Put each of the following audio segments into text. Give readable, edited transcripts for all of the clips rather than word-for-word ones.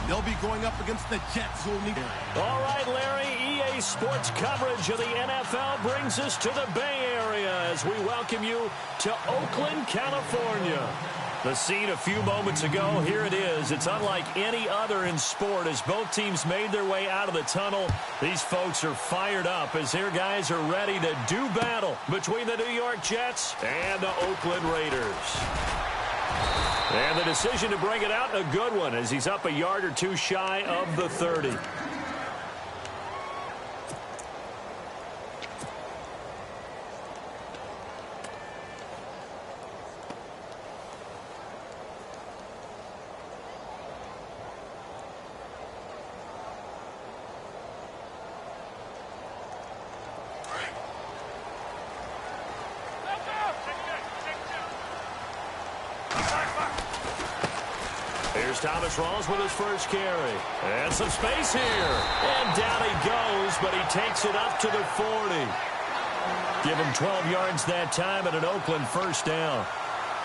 They'll be going up against the Jets, who will need... All right, Larry, EA Sports coverage of the NFL brings us to the Bay Area as we welcome you to Oakland, California. The scene a few moments ago, here it is. It's unlike any other in sport as both teams made their way out of the tunnel. These folks are fired up as their guys are ready to do battle between the New York Jets and the Oakland Raiders. And the decision to bring it out, a good one, as he's up a yard or two shy of the 30. Here's Thomas Rawls with his first carry. And some space here. And down he goes, but he takes it up to the 40. Give him 12 yards that time and an Oakland first down.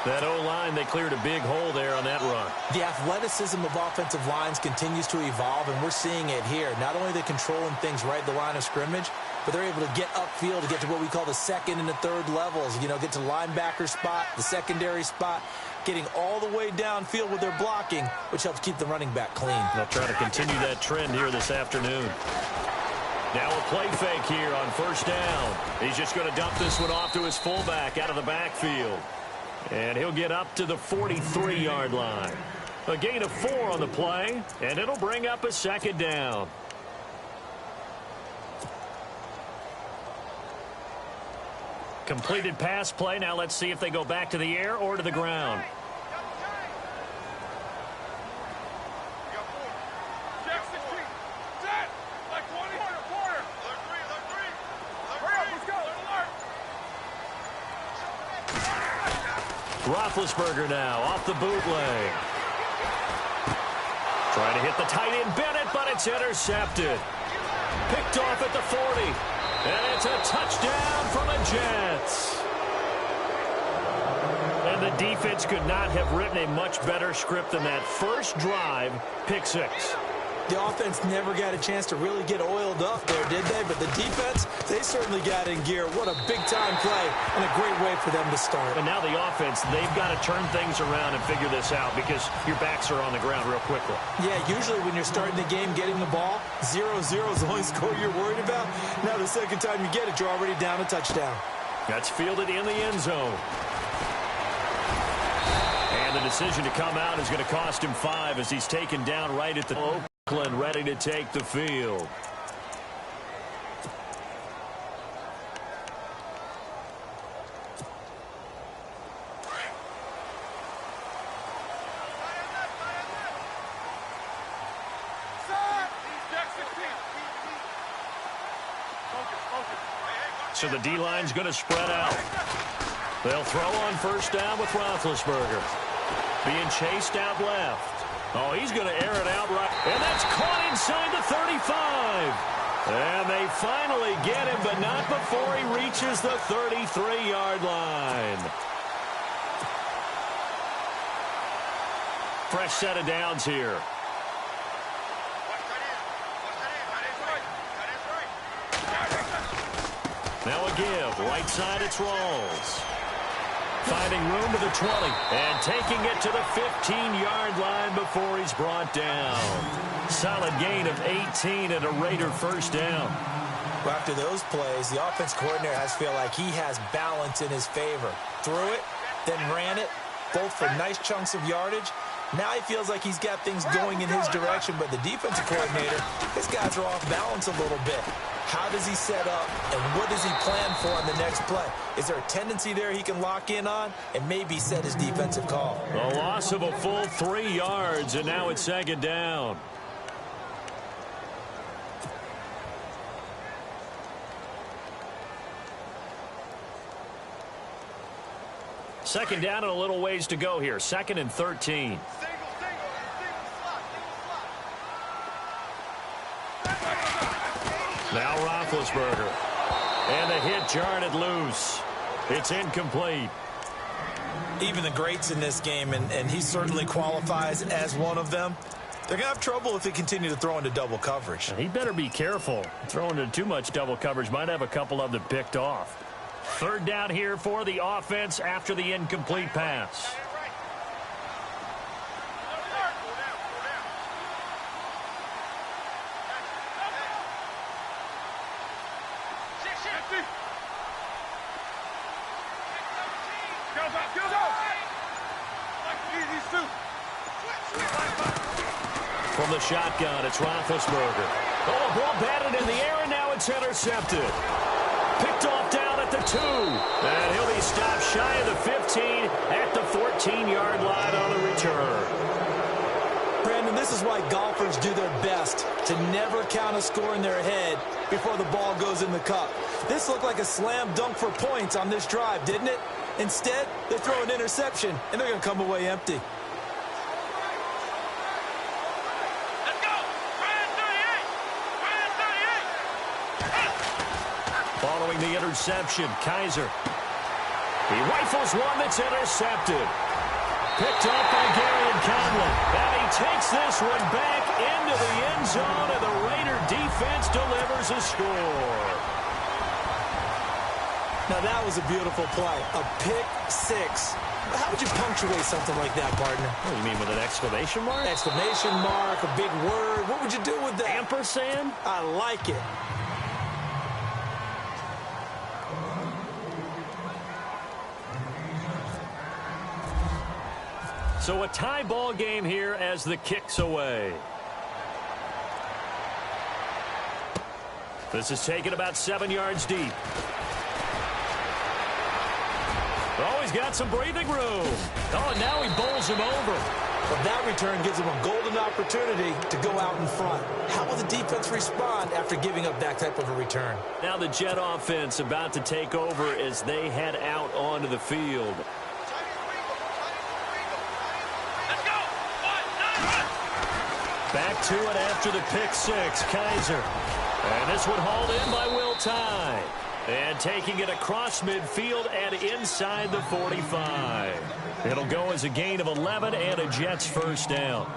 That O-line, they cleared a big hole there on that run. The athleticism of offensive lines continues to evolve, and we're seeing it here. Not only are they controlling things right at the line of scrimmage, but they're able to get upfield to get to what we call the second and the third levels. You know, get to linebacker spot, the secondary spot, getting all the way downfield with their blocking, which helps keep the running back clean. They'll try to continue that trend here this afternoon. Now a play fake here on first down. He's just going to dump this one off to his fullback out of the backfield. And he'll get up to the 43-yard line. A gain of 4 on the play, and it'll bring up a second down. Completed pass play. Now let's see if they go back to the air or to the ground. Roethlisberger now off the bootleg. Trying to hit the tight end Bennett, but it's intercepted. Picked off at the 40. And it's a touchdown for the Jets. And the defense could not have written a much better script than that first drive, pick 6. The offense never got a chance to really get oiled up there, did they? But the defense, they certainly got in gear. What a big-time play and a great way for them to start. And now the offense, they've got to turn things around and figure this out because your backs are on the ground real quickly. Yeah, usually when you're starting the game, getting the ball, 0-0 is the only score you're worried about. Now the second time you get it, you're already down a touchdown. That's fielded in the end zone. And the decision to come out is going to cost him 5 as he's taken down right at the Oakland, ready to take the field. So the D-line's going to spread out. They'll throw on first down with Roethlisberger. Being chased out left. Oh, he's going to air it out right. And that's caught inside the 35. And they finally get him, but not before he reaches the 33-yard line. Fresh set of downs here. Now a give. Right side, it's Rawls. Finding room to the 20 and taking it to the 15-yard line before he's brought down. Solid gain of 18 and a Raider first down. Well, after those plays, the offense coordinator has to feel like he has balance in his favor. Threw it, then ran it, both for nice chunks of yardage. Now he feels like he's got things going in his direction, but the defensive coordinator, his guys are off balance a little bit. How does he set up, and what does he plan for on the next play? Is there a tendency there he can lock in on and maybe set his defensive call? A loss of a full 3 yards, and now it's second down. Second down and a little ways to go here. 2nd and 13. Now Roethlisberger. And the hit jarred it loose. It's incomplete. Even the greats in this game, and he certainly qualifies as one of them, They're going to have trouble if they continue to throw into double coverage. He better be careful. Throwing into too much double coverage might have a couple of them picked off. Third down here for the offense after the incomplete pass. From the shotgun, it's Roethlisberger. Oh, a ball batted in the air, and now it's intercepted. Picked off down at the 2. And he'll be stopped shy of the 15 at the 14-yard line on the return. Brandon, this is why golfers do their best to never count a score in their head before the ball goes in the cup. This looked like a slam dunk for points on this drive, didn't it? Instead, they throw an interception, and they're going to come away empty. Following the interception, Kaiser. He rifles one that's intercepted. Picked up by Gary and Conlon. And he takes this one back into the end zone, and the Raider defense delivers a score. Now, that was a beautiful play. A pick six. How would you punctuate something like that, partner? What do you mean, with an exclamation mark? Exclamation mark, a big word. What would you do with that? Ampersand? I like it. So a tie ball game here as the kick's away. This is taken about 7 yards deep. Oh, he's got some breathing room. Oh, and now he bowls him over. But that return gives him a golden opportunity to go out in front. How will the defense respond after giving up that type of a return? Now the Jet offense about to take over as they head out onto the field. Back to it after the pick six, Kaiser. And this one hauled in by Will Tye. And taking it across midfield and inside the 45. It'll go as a gain of 11 and a Jets first down.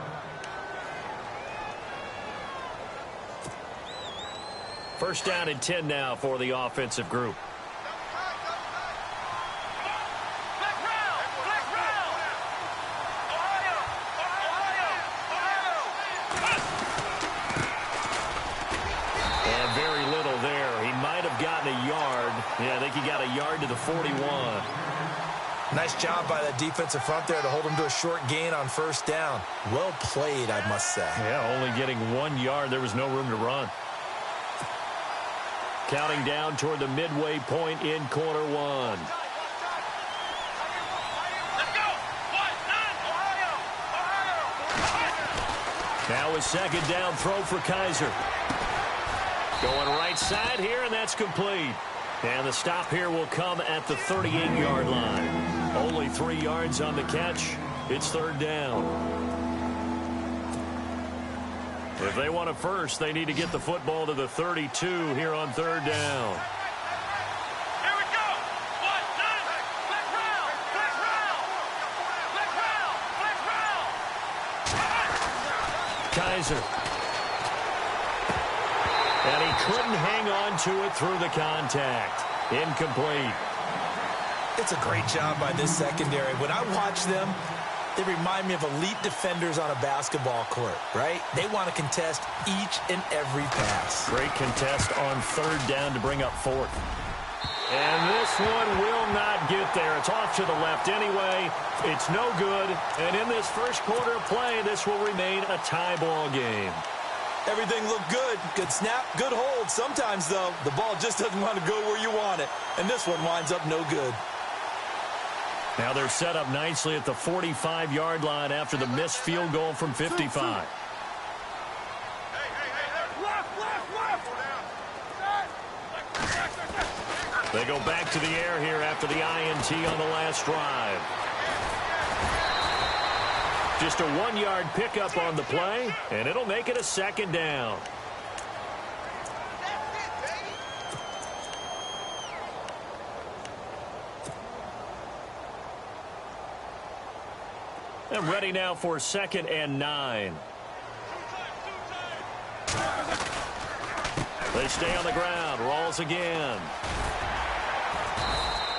First down and 10 now for the offensive group. Yeah, I think he got a yard to the 41. Nice job by that defensive front there to hold him to a short gain on first down. Well played, I must say. Yeah, only getting 1 yard. There was no room to run. Counting down toward the midway point in quarter one. Now a second down throw for Kaiser. Going right side here, and that's complete. And the stop here will come at the 38-yard line. Only 3 yards on the catch. It's third down. If they want a first, they need to get the football to the 32 here on third down. Here we go. Black round. Kaiser. And he couldn't hang on to it through the contact. Incomplete. It's a great job by this secondary. When I watch them, they remind me of elite defenders on a basketball court, right? They want to contest each and every pass. Great contest on third down to bring up fourth. And this one will not get there. It's off to the left anyway. It's no good. And in this first quarter of play, this will remain a tie ball game. Everything looked good. Good snap, good hold. Sometimes, though, the ball just doesn't want to go where you want it. And this one winds up no good. Now they're set up nicely at the 45-yard line after the missed field goal from 55. They go back to the air here after the INT on the last drive. Just a 1-yard pickup on the play, and it'll make it a second down. And ready now for 2nd and 9. They stay on the ground. Rolls again.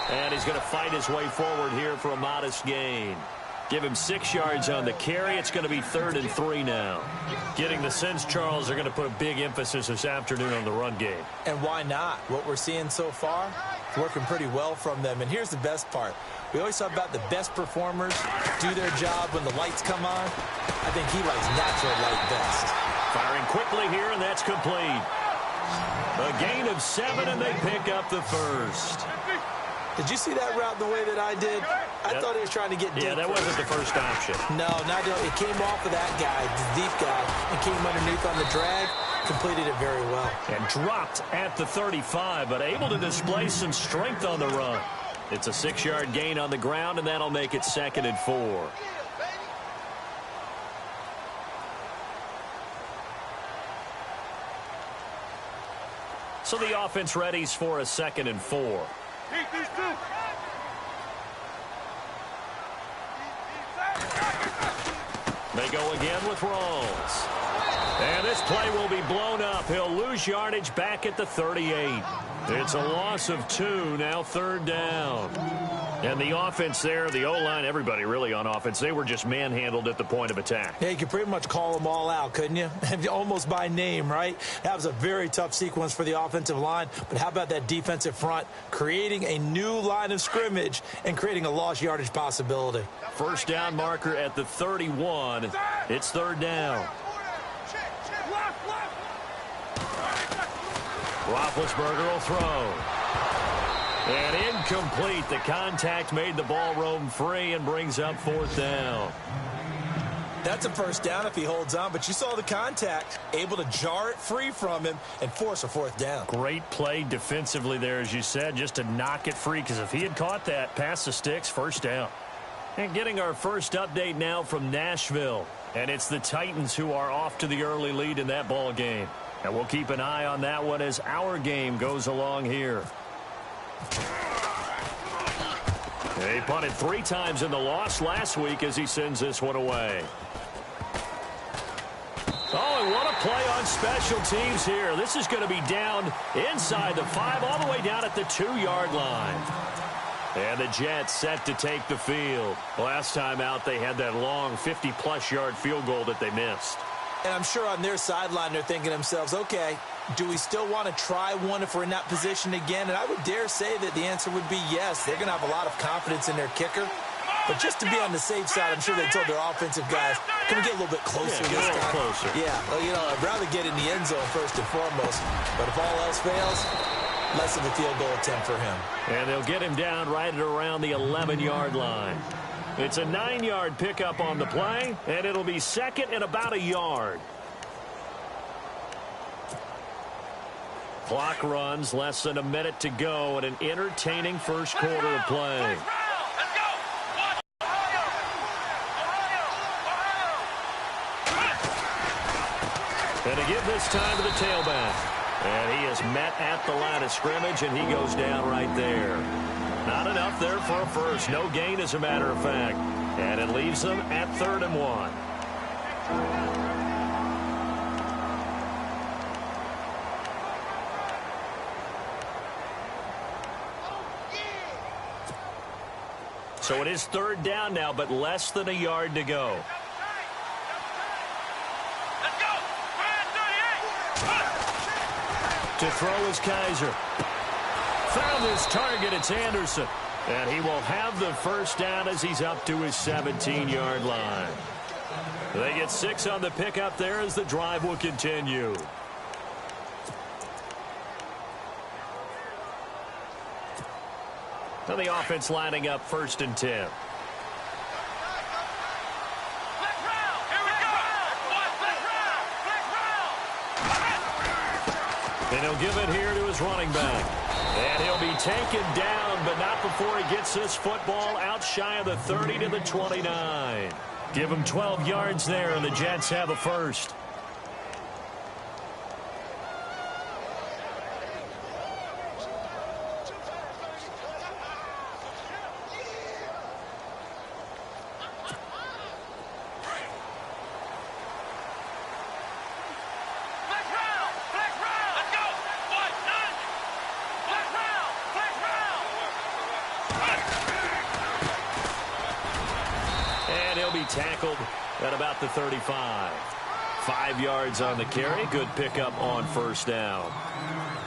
And he's going to fight his way forward here for a modest gain. Give him 6 yards on the carry. It's going to be 3rd and 3 now. Getting the sense, Charles, they're going to put a big emphasis this afternoon on the run game. And why not? What we're seeing so far, it's working pretty well from them. And here's the best part. We always talk about the best performers do their job when the lights come on. I think he likes natural light best. Firing quickly here, and that's complete. A gain of 7, and they pick up the first. Did you see that route the way that I did? I thought he was trying to get deep. Yeah, that wasn't the first option. No, it came off of that guy, the deep guy, and came underneath on the drag. Completed it very well. And dropped at the 35, but able to display some strength on the run. It's a 6-yard gain on the ground, and that'll make it 2nd and 4. So the offense readies for a 2nd and 4. They go again with Rawls. And this play will be blown up. He'll lose yardage back at the 38. It's a loss of 2, now 3rd down. And the offense there, the O-line, everybody really on offense, they were just manhandled at the point of attack. Yeah, you could pretty much call them all out, couldn't you? Almost by name, right? That was a very tough sequence for the offensive line. But how about that defensive front creating a new line of scrimmage and creating a lost yardage possibility? 1st down marker at the 31. It's 3rd down. Roethlisberger will throw. And incomplete. The contact made the ball roam free and brings up 4th down. That's a 1st down if he holds on, but you saw the contact. Able to jar it free from him and force a 4th down. Great play defensively there, as you said, just to knock it free, because if he had caught that, past the sticks, 1st down. And getting our first update now from Nashville. And it's the Titans who are off to the early lead in that ball game. And we'll keep an eye on that one as our game goes along here. He punted 3 times in the loss last week as he sends this one away. Oh, and what a play on special teams here. This is going to be down inside the 5, all the way down at the 2-yard line. And the Jets set to take the field. Last time out, they had that long 50-plus yard field goal that they missed. And I'm sure on their sideline they're thinking to themselves, okay, do we still want to try one if we're in that position again? And I would dare say that the answer would be yes. They're going to have a lot of confidence in their kicker. But just to be on the safe side, I'm sure they told their offensive guys, can we get a little bit closer this time? Closer. Yeah, well, you know, I'd rather get in the end zone first and foremost. But if all else fails, less of a field goal attempt for him. And they'll get him down right at around the 11-yard line. It's a 9-yard pickup on the play, and it'll be 2nd and about a yard. Clock runs, less than a minute to go, and an entertaining first quarter of play. And to give this time to the tailback. And he is met at the line of scrimmage, and he goes down right there. Not enough there for a first. No gain, as a matter of fact. And it leaves them at 3rd and 1. So it is 3rd down now, but less than a yard to go. To throw is Kaiser. Found his target. It's Anderson. And he will have the 1st down as he's up to his 17-yard line. They get 6 on the pickup there as the drive will continue. Now the offense lining up 1st and 10. And he'll give it here to his running back. And he'll be taken down, but not before he gets this football out shy of the 30 to the 29. Give him 12 yards there, and the Jets have a first. tackled at about the 35. 5 yards on the carry. Good pickup on first down.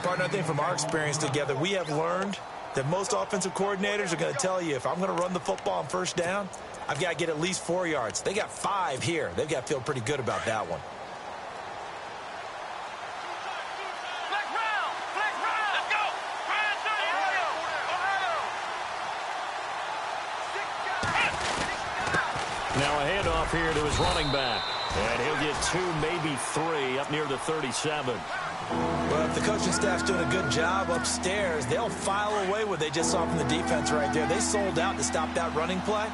Partner, I think from our experience together, we have learned that most offensive coordinators are going to tell you, if I'm going to run the football on first down, I've got to get at least 4 yards. They got 5 here. They've got to feel pretty good about that one. Let's go. Now a handoff here to his running back. And he'll get 2, maybe 3 up near the 37. Well, if the coaching staff's doing a good job upstairs, they'll file away what they just saw from the defense right there. They sold out to stop that running play.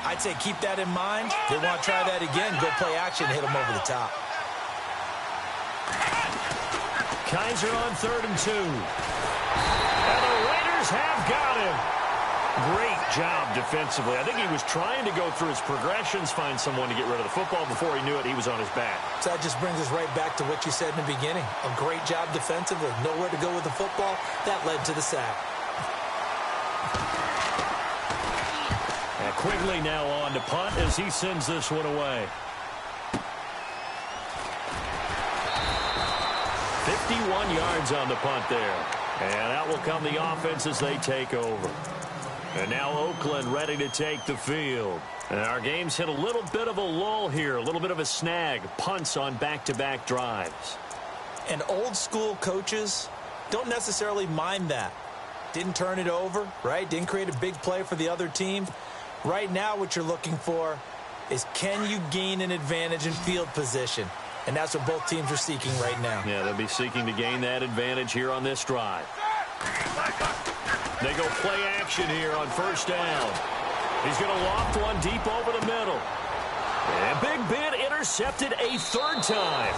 I'd say keep that in mind. If they want to try that again, go play action, hit them over the top. Kaiser on 3rd and 2. And the Raiders have got him. Great job defensively. I think he was trying to go through his progressions, find someone to get rid of the football. Before he knew it, he was on his back. So that just brings us right back to what you said in the beginning. A great job defensively. Nowhere to go with the football. That led to the sack. And Quigley now on to punt as he sends this one away. 51 yards on the punt there. And out will come the offense as they take over. And now Oakland ready to take the field. And our game's hit a little bit of a lull here, a little bit of a snag. Punts on back-to-back drives. And old school coaches don't necessarily mind that. Didn't turn it over, right? Didn't create a big play for the other team. Right now what you're looking for is, can you gain an advantage in field position? And that's what both teams are seeking right now. Yeah, they'll be seeking to gain that advantage here on this drive. They go play action here on first down. He's going to loft one deep over the middle. And Big Ben intercepted a 3rd time.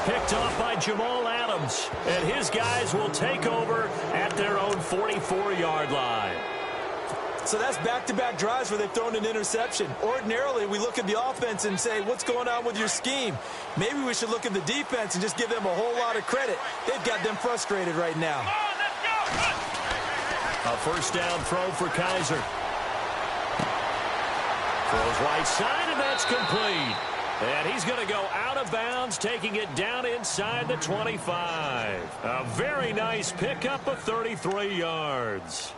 Picked off by Jamal Adams. And his guys will take over at their own 44-yard line. So that's back-to-back drives where they've thrown an interception. Ordinarily, we look at the offense and say, what's going on with your scheme? Maybe we should look at the defense and just give them a whole lot of credit. They've got them frustrated right now. A first down throw for Kaiser. Throws right side, and that's complete. And he's going to go out of bounds, taking it down inside the 25. A very nice pickup of 33 yards.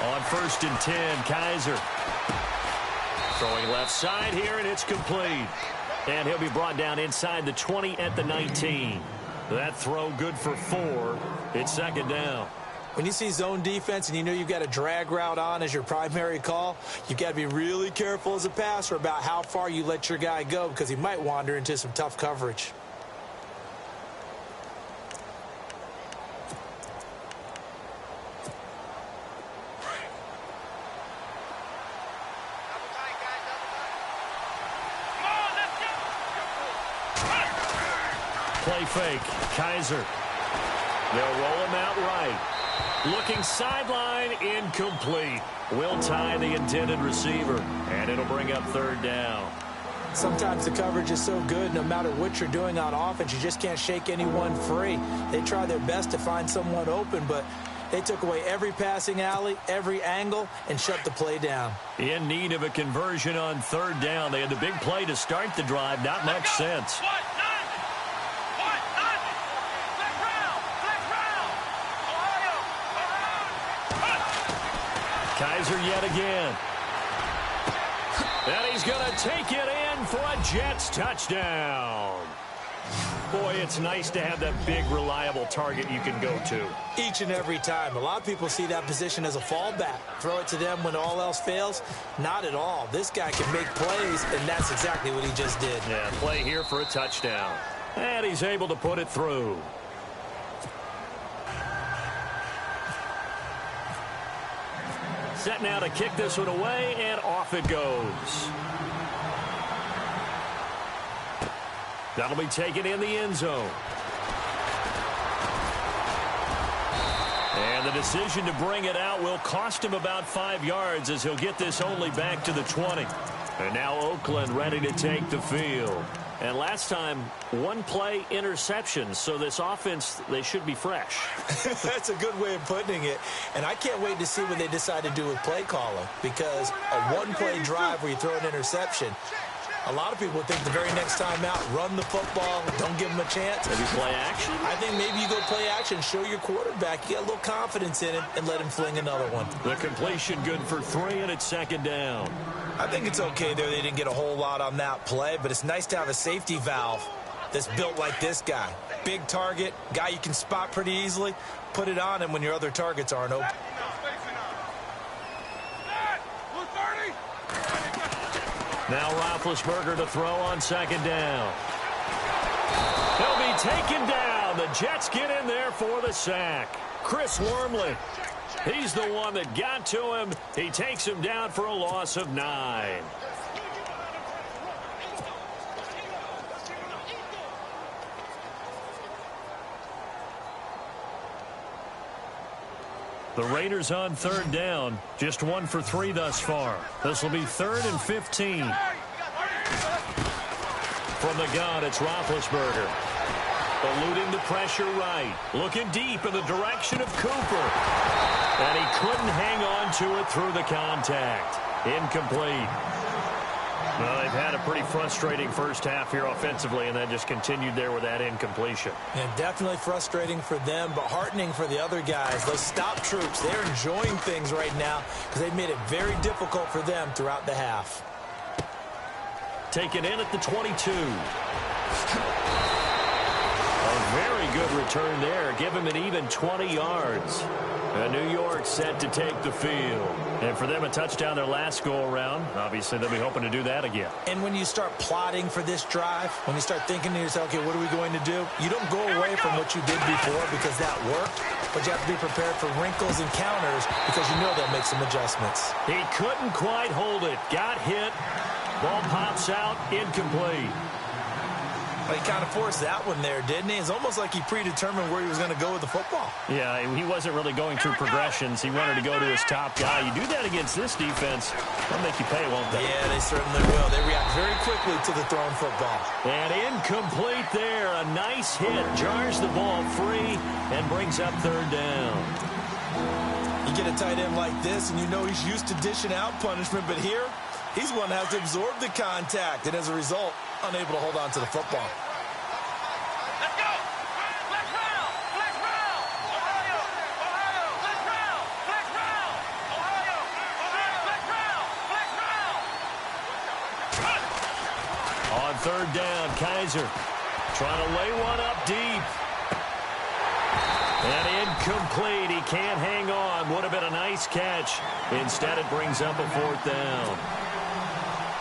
On 1st and 10, Kaiser. Throwing left side here, and it's complete. And he'll be brought down inside the 20 at the 19. That throw good for 4. It's 2nd down. When you see zone defense and you know you've got a drag route on as your primary call, you've got to be really careful as a passer about how far you let your guy go, because he might wander into some tough coverage. Play fake. Kaiser. They'll roll him out right. Looking sideline, incomplete. Will tie the intended receiver, and it'll bring up 3rd down. Sometimes the coverage is so good, no matter what you're doing on offense, you just can't shake anyone free. They try their best to find someone open, but they took away every passing alley, every angle, and shut the play down. In need of a conversion on 3rd down. They had the big play to start the drive. Not much sense. Kaiser yet again. And he's going to take it in for a Jets touchdown. Boy, it's nice to have that big, reliable target you can go to. Each and every time. A lot of people see that position as a fallback. Throw it to them when all else fails. Not at all. This guy can make plays, and that's exactly what he just did. Yeah, play here for a touchdown. And he's able to put it through. Set now to kick this one away, and off it goes. That'll be taken in the end zone. And the decision to bring it out will cost him about 5 yards, as he'll get this only back to the 20. And now Oakland ready to take the field. And last time, one play interception. So this offense, they should be fresh. That's a good way of putting it. And I can't wait to see what they decide to do with play calling. Because a one-play drive where you throw an interception, a lot of people think the very next time out, run the football, don't give them a chance. Maybe play action? I think maybe you go play action, show your quarterback, you get a little confidence in it, and let him fling another one. The completion good for 3, and it's second down. I think it's okay there. They didn't get a whole lot on that play, but it's nice to have a safety valve that's built like this guy. Big target, guy you can spot pretty easily. Put it on him when your other targets aren't open. Now Roethlisberger to throw on second down. He'll be taken down. The Jets get in there for the sack. Chris Wormley. He's the one that got to him. He takes him down for a loss of 9. The Raiders on third down. Just 1 for 3 thus far. This will be 3rd and 15. From the gun, it's Roethlisberger. Eluding the pressure right. Looking deep in the direction of Cooper. And he couldn't hang on to it through the contact. Incomplete. Well, they've had a pretty frustrating first half here offensively, and then just continued there with that incompletion. And definitely frustrating for them, but heartening for the other guys. Those stop troops, they're enjoying things right now because they've made it very difficult for them throughout the half. Taken in at the 22. A very good return there. Give him an even 20 yards. And New York set to take the field. And for them, a touchdown their last go-around. Obviously, they'll be hoping to do that again. And when you start plotting for this drive, when you start thinking to yourself, okay, what are we going to do? You don't go away from what you did before because that worked, but you have to be prepared for wrinkles and counters because you know they'll make some adjustments. He couldn't quite hold it. Got hit. Ball pops out. Incomplete. Well, he kind of forced that one there, didn't he? It's almost like he predetermined where he was going to go with the football. Yeah, he wasn't really going through progressions. He wanted to go to his top guy. You do that against this defense, they'll make you pay, won't they? Yeah, they certainly will. They react very quickly to the thrown football. And incomplete there. A nice hit. Jars the ball free and brings up third down. You get a tight end like this, and you know he's used to dishing out punishment, but here, he's one that has to absorb the contact, and as a result, unable to hold on to the football. Let's go! Flex round! Flex round! Ohio! Ohio! Flex round! Flex round! Ohio! Ohio! Flex round! Flex round! On third down, Kaiser trying to lay one up deep. And incomplete. He can't hang on. Would have been a nice catch. Instead, it brings up a fourth down.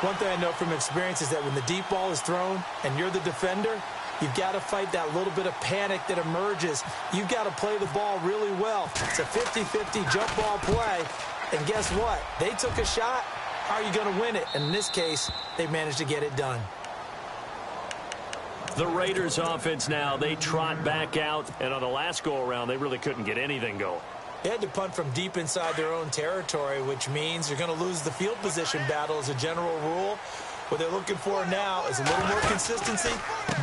One thing I know from experience is that when the deep ball is thrown and you're the defender, you've got to fight that little bit of panic that emerges. You've got to play the ball really well. It's a 50-50 jump ball play. And guess what? They took a shot. How are you going to win it? And in this case, they managed to get it done. The Raiders offense now, they trot back out. And on the last go-around, they really couldn't get anything going. They had to punt from deep inside their own territory, which means you're going to lose the field position battle as a general rule. What they're looking for now is a little more consistency,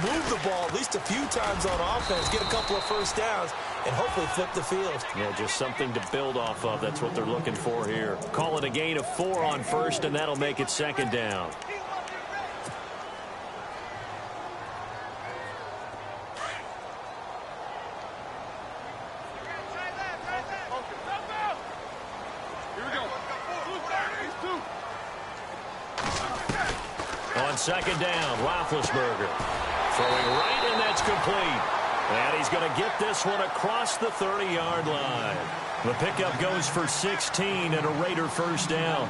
move the ball at least a few times on offense, get a couple of first downs, and hopefully flip the field. Yeah, just something to build off of. That's what they're looking for here. Call it a gain of 4 on first, and that'll make it second down. On second down, Roethlisberger throwing right, and that's complete. And he's going to get this one across the 30-yard line. The pickup goes for 16 and a Raider first down.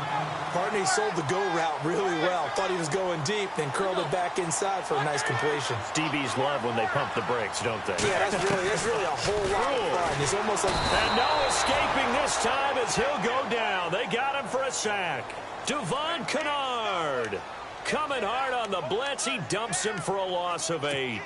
Partney sold the go route really well. Thought he was going deep, then curled it back inside for a nice completion. DBs love when they pump the brakes, don't they? Yeah, that's really a whole lot of fun. It's almost like... And no escaping this time as he'll go down. They got him for a sack. Devon Kennard coming hard on the blitz. He dumps him for a loss of 8.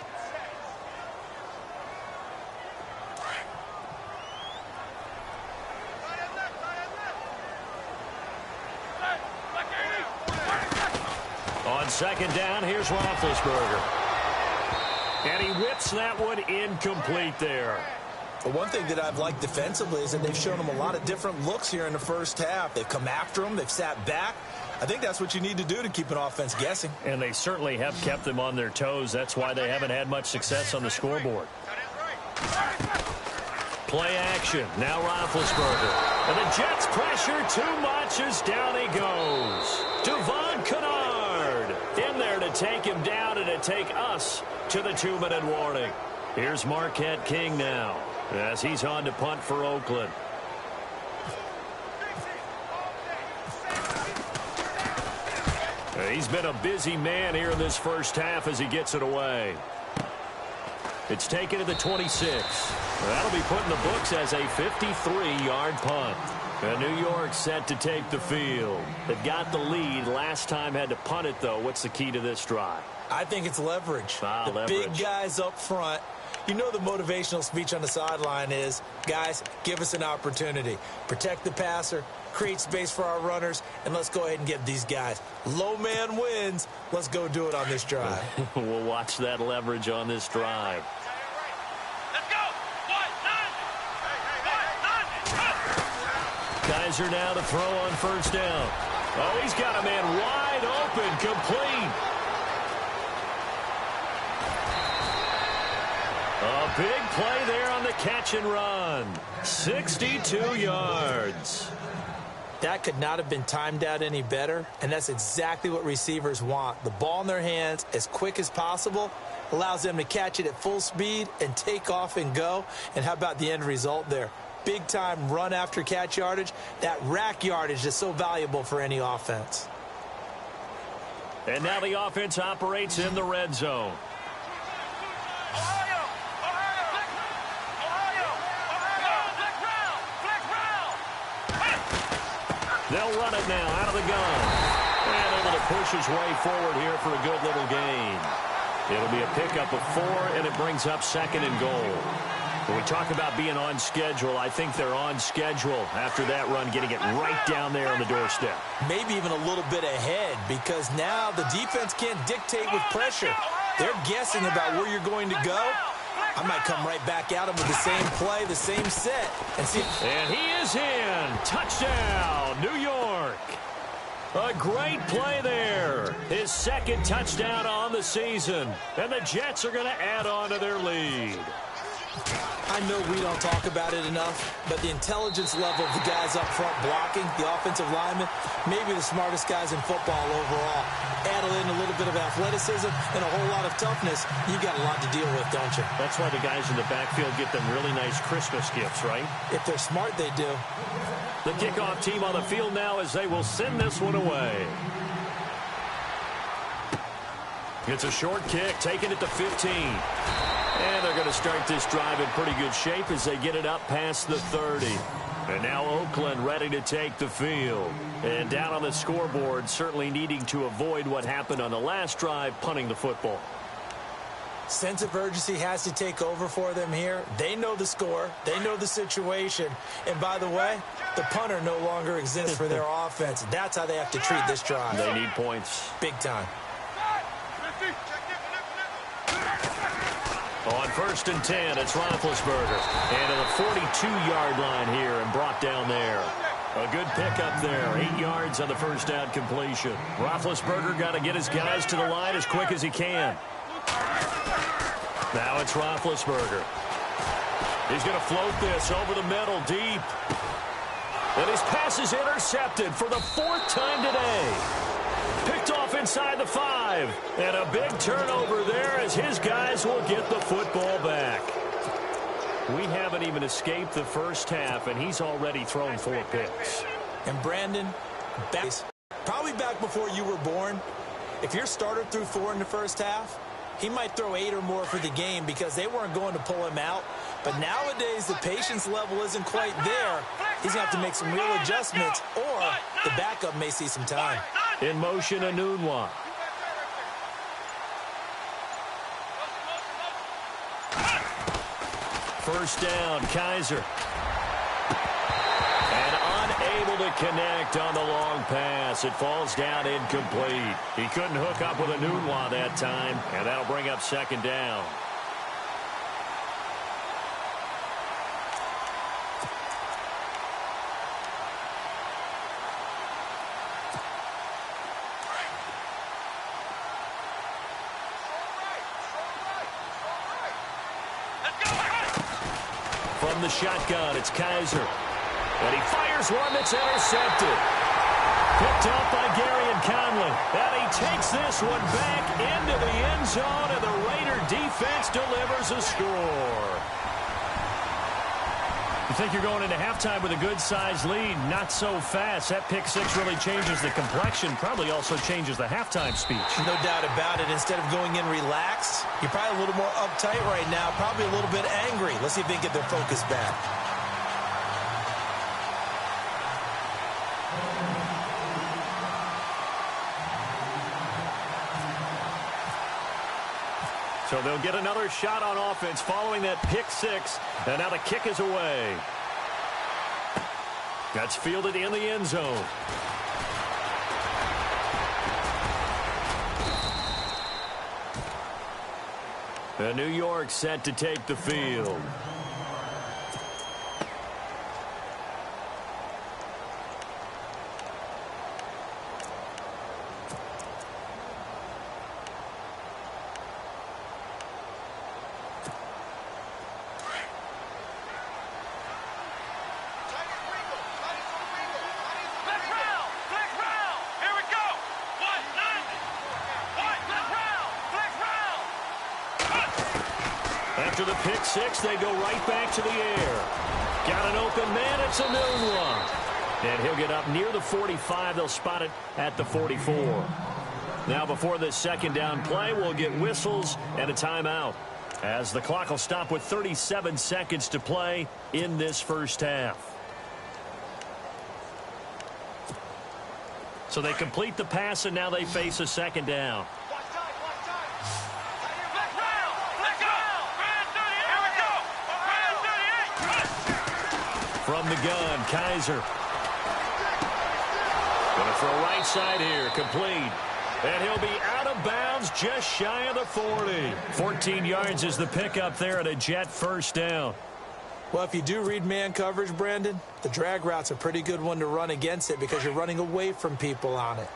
second down, here's Roethlisberger. And he whips that one incomplete there. But one thing that I've liked defensively is that they've shown him a lot of different looks here in the first half. They've come after him. They've sat back. I think that's what you need to do to keep an offense guessing. And they certainly have kept them on their toes. That's why they haven't had much success on the scoreboard. Play action. Now Roethlisberger. And the Jets pressure too much as down he goes. Devon Kennard in there to take him down and to take us to the 2-minute warning. Here's Marquette King now as he's on to punt for Oakland. He's been a busy man here in this first half as he gets it away. It's taken to the 26. That'll be put in the books as a 53-yard punt. And New York set to take the field. They've got the lead. Last time had to punt it, though. What's the key to this drive? I think it's leverage. Leverage. Big guys up front. You know the motivational speech on the sideline is, guys, give us an opportunity. Protect the passer, create space for our runners, and let's go ahead and get these guys. Low man wins. Let's go do it on this drive. We'll watch that leverage on this drive. Let's go. Kaiser now to throw on first down. Oh, he's got a man wide open, complete. A big play there on the catch and run. 62 yards. That could not have been timed out any better, and that's exactly what receivers want. The ball in their hands as quick as possible allows them to catch it at full speed and take off and go. And how about the end result there? Big-time run after catch yardage. That rack yardage is so valuable for any offense. And now the offense operates in the red zone. They'll run it now out of the gun. And able to push his way forward here for a good little gain. It'll be a pickup of 4, and it brings up 2nd and goal. When we talk about being on schedule, I think they're on schedule after that run, getting it right down there on the doorstep. Maybe even a little bit ahead, because now the defense can't dictate with pressure. They're guessing about where you're going to go. I might come right back at him with the same play, the same set, and see. And he is in. Touchdown, New York. A great play there. His 2nd touchdown on the season. And the Jets are going to add on to their lead. I know we don't talk about it enough, but the intelligence level of the guys up front blocking, the offensive linemen, maybe the smartest guys in football overall. Add in a little bit of athleticism and a whole lot of toughness, you got a lot to deal with, don't you? That's why the guys in the backfield get them really nice Christmas gifts, right? If they're smart, they do. The kickoff team on the field now as they will send this one away. It's a short kick, taking it to 15. And they're going to start this drive in pretty good shape as they get it up past the 30. And now Oakland ready to take the field. And down on the scoreboard, certainly needing to avoid what happened on the last drive, punting the football. Sense of urgency has to take over for them here. They know the score. They know the situation. And by the way, the punter no longer exists for their offense. That's how they have to treat this drive. They need points. Big time. On 1st and 10, it's Roethlisberger. And to the 42-yard line here and brought down there. A good pickup there. 8 yards on the first down completion. Roethlisberger got to get his guys to the line as quick as he can. Now it's Roethlisberger. He's going to float this over the middle deep. And his pass is intercepted for the 4th time today. Picked off inside the 5. And a big turnover there as his guys will get the football back. We haven't even escaped the first half, and he's already thrown 4 picks. And Brandon, probably back before you were born, if your starter threw 4 in the first half, he might throw 8 or more for the game because they weren't going to pull him out. But nowadays, the patience level isn't quite there. He's going to have to make some real adjustments, or the backup may see some time. In motion, Anunwa. First down, Kaiser. And unable to to connect on the long pass. It falls down incomplete. He couldn't hook up with a Nunwa that time, and that'll bring up second down. From the shotgun, it's Kaiser. And he fires one that's intercepted. Picked up by Gary and Conley. And he takes this one back into the end zone, and the Raider defense delivers a score. You think you're going into halftime with a good-sized lead, not so fast. That pick six really changes the complexion, probably also changes the halftime speech. No doubt about it. Instead of going in relaxed, you're probably a little more uptight right now, probably a little bit angry. Let's see if they can get their focus back. So they'll get another shot on offense following that pick six. And now the kick is away. That's fielded in the end zone. And New York set to take the field. After the pick six, they go right back to the air. Got an open man. It's a new one. And he'll get up near the 45. They'll spot it at the 44. Now before this second down play, we'll get whistles and a timeout, as the clock will stop with 37 seconds to play in this first half. So they complete the pass, and now they face a second down. From the gun, Kaiser. Gonna throw right side here, complete. And he'll be out of bounds just shy of the 40. 14 yards is the pickup there, and a Jet first down. Well, if you do read man coverage, Brandon, the drag route's a pretty good one to run against it because you're running away from people on it.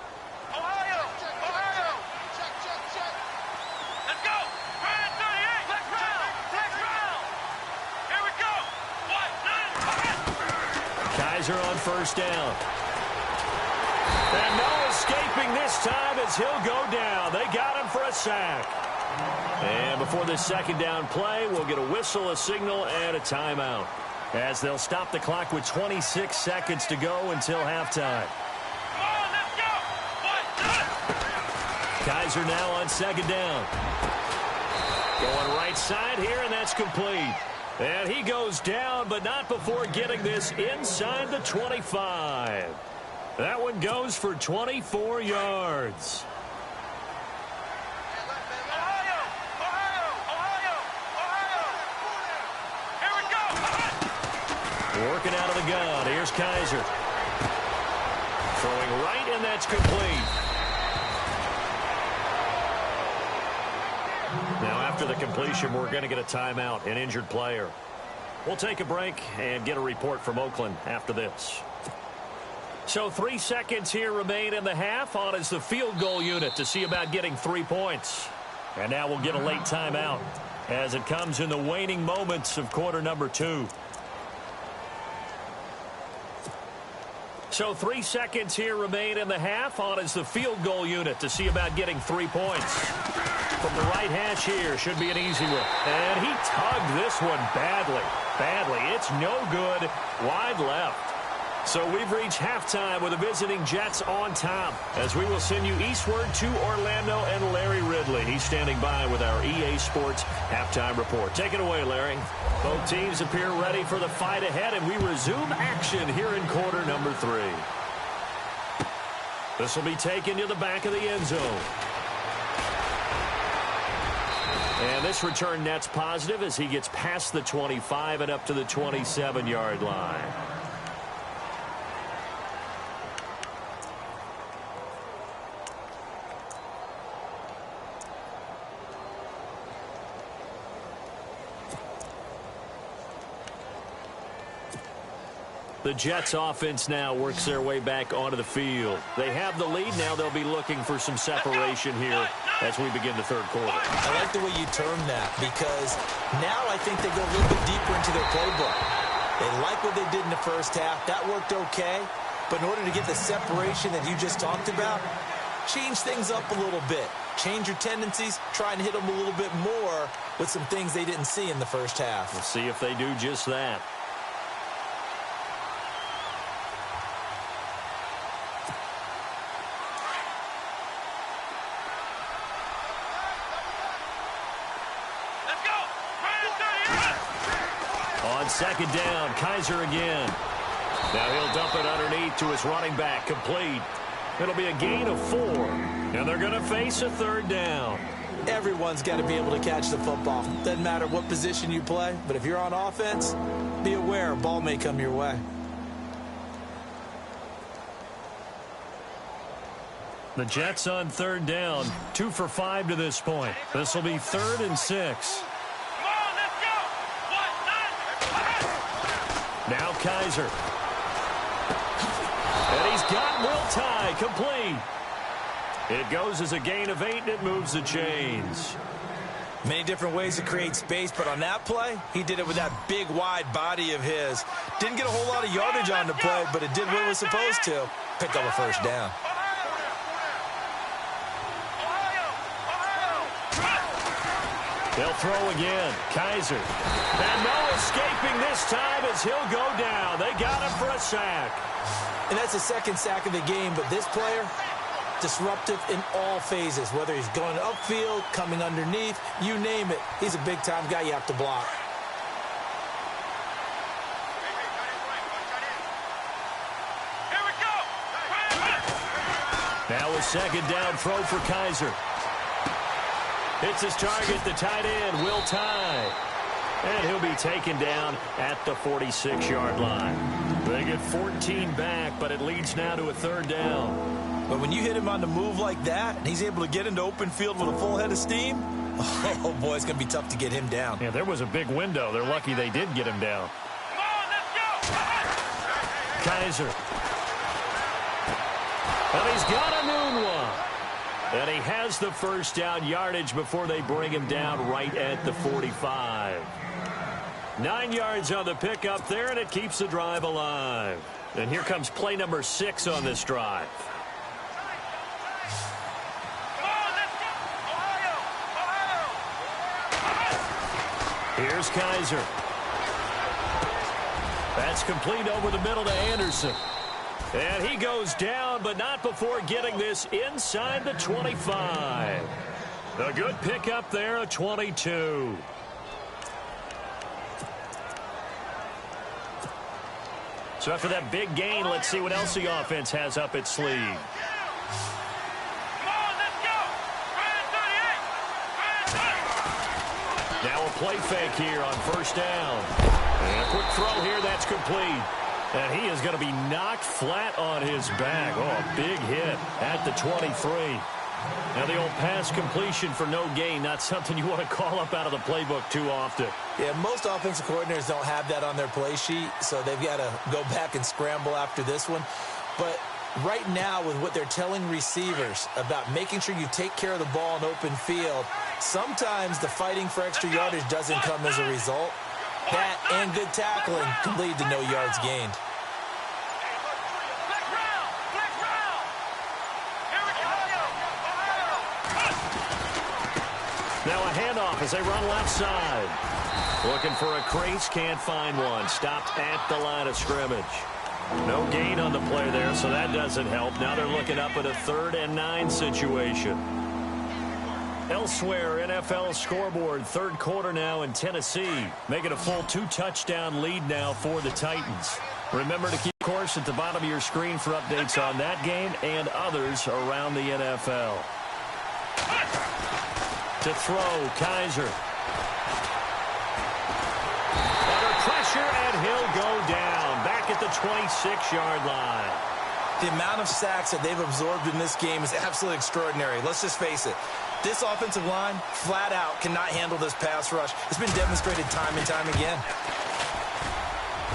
Kaiser on first down. And no escaping this time as he'll go down. They got him for a sack. And before this second down play, we'll get a whistle, a signal, and a timeout, as they'll stop the clock with 26 seconds to go until halftime. Kaiser now on second down. Going right side here, and that's complete. And he goes down, but not before getting this inside the 25. That one goes for 24 yards. Working out of the gun. Here's Kaiser. Throwing right, and that's complete. Now, after the completion, we're going to get a timeout, an injured player. We'll take a break and get a report from Oakland after this. So 3 seconds here remain in the half. On is the field goal unit to see about getting 3 points. And now we'll get a late timeout as it comes in the waning moments of quarter number 2. So 3 seconds here remain in the half. On is the field goal unit to see about getting 3 points. From the right hash here, should be an easy one. And he tugged this one badly. It's no good. Wide left. So we've reached halftime with the visiting Jets on top, as we will send you eastward to Orlando and Larry Ridley. He's standing by with our EA Sports halftime report. Take it away, Larry. Both teams appear ready for the fight ahead, and we resume action here in quarter number 3. This will be taken to the back of the end zone. And this return net's positive as he gets past the 25 and up to the 27-yard line. The Jets offense now works their way back onto the field. They have the lead. Now they'll be looking for some separation here as we begin the third quarter. I like the way you term that, because now I think they go a little bit deeper into their playbook. They like what they did in the first half. That worked okay. But in order to get the separation that you just talked about, change things up a little bit. Change your tendencies. Try and hit them a little bit more with some things they didn't see in the first half. We'll see if they do just that. On second down, Kaiser again. Now he'll dump it underneath to his running back, complete. It'll be a gain of 4, and they're going to face a third down. Everyone's got to be able to catch the football. Doesn't matter what position you play, but if you're on offense, be aware a ball may come your way. The Jets on third down, 2 for 5 to this point. This will be 3rd and 6. Now Kaiser. And he's got Will Tye complete. It goes as a gain of 8, and it moves the chains. Many different ways to create space, but on that play, he did it with that big, wide body of his. Didn't get a whole lot of yardage on the play, but it did what it was supposed to. Picked up a first down. They'll throw again. Kaiser. And no escaping this time as he'll go down. They got him for a sack. And that's the second sack of the game, but this player, disruptive in all phases, whether he's going upfield, coming underneath, you name it. He's a big-time guy you have to block. Here we go. Now a second down throw for Kaiser. Hits his target, the tight end, Will Tye. And he'll be taken down at the 46-yard line. They get 14 back, but it leads now to a third down. But when you hit him on the move like that, and he's able to get into open field with a full head of steam, oh, boy, it's going to be tough to get him down. Yeah, there was a big window. They're lucky they did get him down. Come on, let's go. Kaiser. And he's got a noon one. And he has the first down yardage before they bring him down right at the 45. 9 yards on the pickup there, and it keeps the drive alive. And here comes play number 6 on this drive. Come on, let's go. Ohio. Here's Kaiser. That's complete over the middle to Anderson. And he goes down, but not before getting this inside the 25. A good pickup there, a 22. So after that big gain, let's see what else the offense has up its sleeve. Come on, let's go. Now a play fake here on first down. And a quick throw here, that's complete. And he is going to be knocked flat on his back. Oh, a big hit at the 23. Now the old pass completion for no gain, not something you want to call up out of the playbook too often. Yeah, most offensive coordinators don't have that on their play sheet, so they've got to go back and scramble after this one. But right now, with what they're telling receivers about making sure you take care of the ball in open field, sometimes the fighting for extra yardage doesn't come as a result. That and good tackling can lead to no yards gained. Flex round. Here we go. Now a handoff as they run left side. Looking for a crease, can't find one. Stopped at the line of scrimmage. No gain on the play there, so that doesn't help. Now they're looking up at a 3rd and 9 situation. Elsewhere, NFL scoreboard, third quarter now in Tennessee. Making a full 2-touchdown lead now for the Titans. Remember to keep course at the bottom of your screen for updates on that game and others around the NFL. To throw, Kaiser. Under pressure, and he'll go down. Back at the 26-yard line. The amount of sacks that they've absorbed in this game is absolutely extraordinary. Let's just face it. This offensive line, flat out, cannot handle this pass rush. It's been demonstrated time and time again.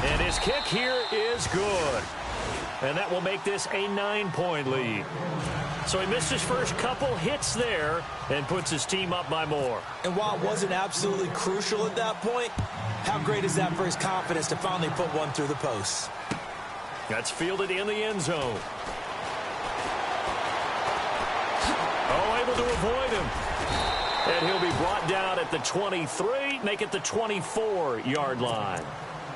And his kick here is good. And that will make this a 9-point lead. So he missed his first couple hits there and puts his team up by more. And while it wasn't absolutely crucial at that point, how great is that for his confidence to finally put one through the post? That's fielded in the end zone. Oh, able to avoid him. And he'll be brought down at the 23, make it the 24-yard line.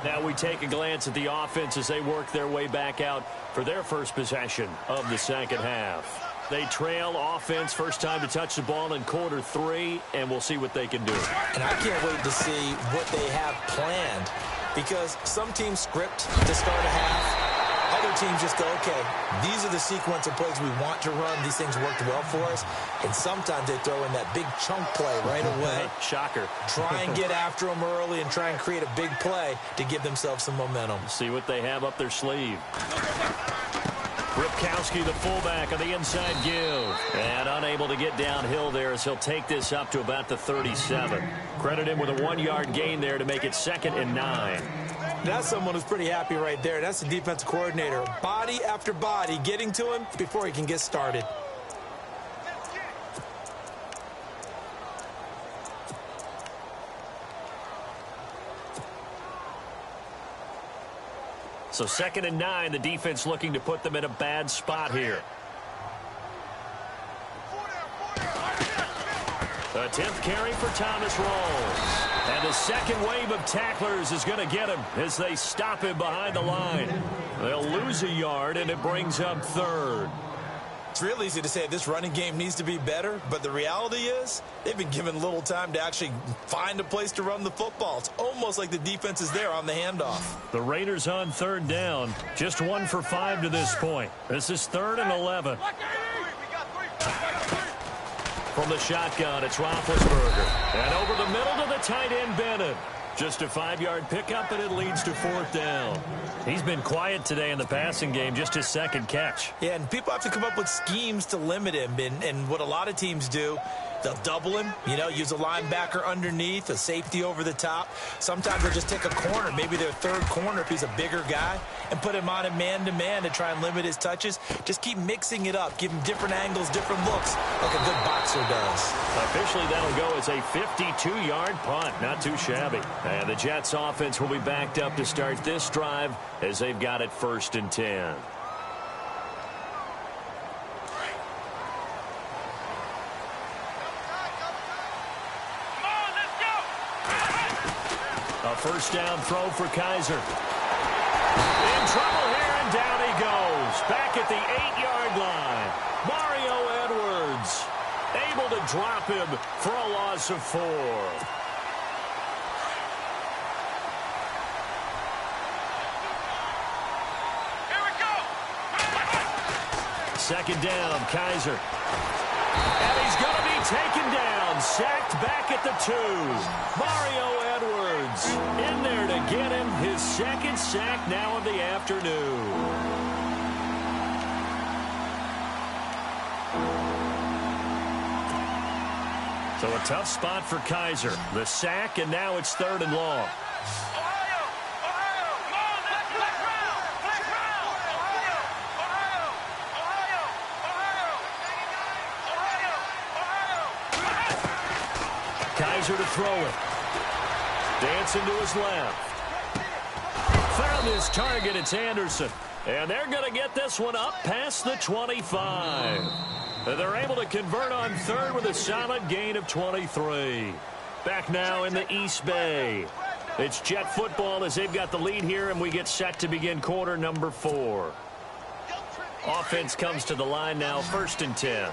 Now we take a glance at the offense as they work their way back out for their first possession of the second half. They trail offense, first time to touch the ball in quarter 3, and we'll see what they can do. And I can't wait to see what they have planned, because some teams script to start a half. Other teams just go, okay, these are the sequence of plays we want to run. These things worked well for us. And sometimes they throw in that big chunk play right away. Shocker. Try and get after them early and try and create a big play to give themselves some momentum. See what they have up their sleeve. Ripkowski, the fullback, on the inside give. And unable to get downhill there as he'll take this up to about the 37. Credit him with a 1-yard gain there to make it 2nd and 9. That's someone who's pretty happy right there. That's the defensive coordinator. Body after body getting to him before he can get started. So 2nd and 9, the defense looking to put them in a bad spot here. The 10th carry for Thomas Rawls. And the second wave of tacklers is going to get him as they stop him behind the line. They'll lose a yard, and it brings up 3rd. It's real easy to say this running game needs to be better, but the reality is they've been given little time to actually find a place to run the football. It's almost like the defense is there on the handoff. The Raiders on 3rd down, just 1 for 5 to this point. This is 3rd and 11. From the shotgun, it's Roethlisberger. And over the middle to the tight end, Bennett. Just a 5-yard pickup, and it leads to 4th down. He's been quiet today in the passing game, just his 2nd catch. Yeah, and people have to come up with schemes to limit him. And what a lot of teams do, they'll double him, use a linebacker underneath, a safety over the top. Sometimes they'll just take a corner, maybe their 3rd corner if he's a bigger guy, and put him on a man-to-man to try and limit his touches. Just keep mixing it up. Give him different angles, different looks, like a good boxer does. Officially, that'll go as a 52-yard punt. Not too shabby. And the Jets offense will be backed up to start this drive as they've got it 1st and 10. A 1st down throw for Kaiser. In trouble here, and down he goes. Back at the 8-yard line. Mario Edwards able to drop him for a loss of 4. Here we go. 2nd down, Kaiser. And he's going to be taken down. Sacked back at the 2. Mario Edwards in there to get him his 2nd sack now of the afternoon. So a tough spot for Kaiser. The sack, and now it's 3rd and long. Kaiser to throw it. Dancing to his left. Found his target. It's Anderson. And they're going to get this one up past the 25. And they're able to convert on 3rd with a solid gain of 23. Back now in the East Bay. It's Jet football as they've got the lead here, and we get set to begin quarter number 4. Offense comes to the line now, 1st and 10.